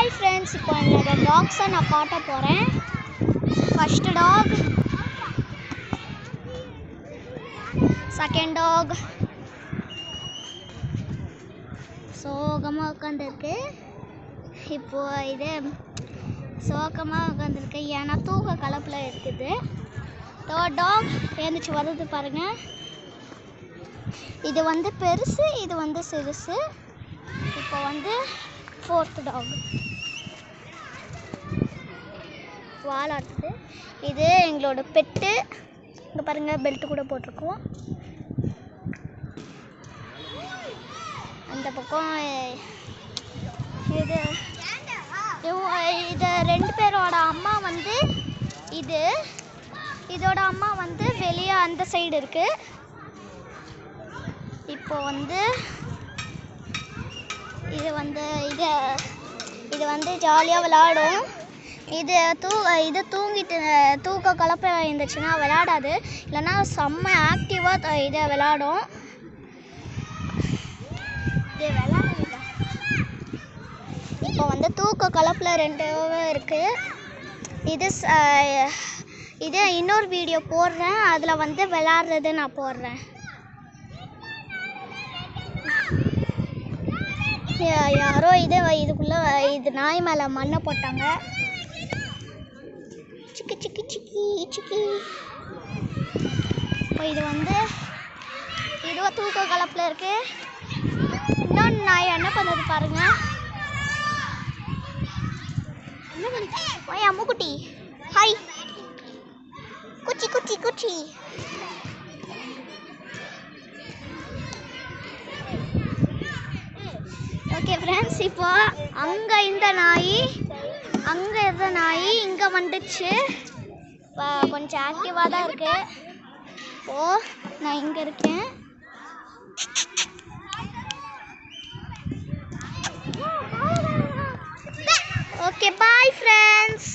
Hi friends, இப்போ என்னோட டாக்ஸை நான் காட்ட போகிறேன். ஃபர்ஸ்ட் டாக், செகண்ட் டாக் சோகமாக உட்காந்துருக்கு. இப்போது இது சோகமாக உட்காந்துருக்கு, ஏன்னா தூக்க கலப்பில் இருக்குது. தேர்ட் டாக் எழுந்திரிச்சு வருது பாருங்கள். இது வந்து பெருசு, இது வந்து சிறுசு. இப்போ வந்து ஃபோர்த் டாக் வாலாடுது. இது எங்களோட பெட்டு. இங்கே பாருங்கள், பெல்ட்டு கூட போட்டிருக்கோம். அந்த பக்கம் இது ரெண்டு பேரோட அம்மா வந்து இதோட அம்மா வந்து வெளியே அந்த சைடு இருக்குது. இப்போ வந்து இது வந்து ஜாலியாக விளையாடும். இது தூங்கிட்டு தூக்க கலப்பை இருந்துச்சுன்னா விளையாடாது, இல்லைன்னா செம்ம ஆக்டிவாக இதை விளையாடும். இது விளையாடுது. இப்போ வந்து தூக்க கலப்பில் ரெண்டு இருக்குது. இது இன்னொரு வீடியோ போடுறேன், அதில் வந்து விளையாடுறது நான் போடுறேன். யாரோ இதுக்குள்ளே இது நாய் மேலே மண்ணை போட்டாங்க. சிக்கி சிக்கி சிக்கி சிக்கி. இப்போ இது வந்து இதுவும் தூக்க கலப்பில் இருக்கு. இன்னொன்று நாய் என்ன பண்ணுறது பாருங்க. அம்முக்குட்டி ஹாய், குச்சி குச்சி குச்சி. ஓகே ஃப்ரெண்ட்ஸ், இப்போ அங்கே இருந்த நாய் இங்கே வந்துடுச்சு. கொஞ்சம் ஆக்டிவாக தான் இருக்கு. நான் இங்கே இருக்கேன். Okay, bye friends.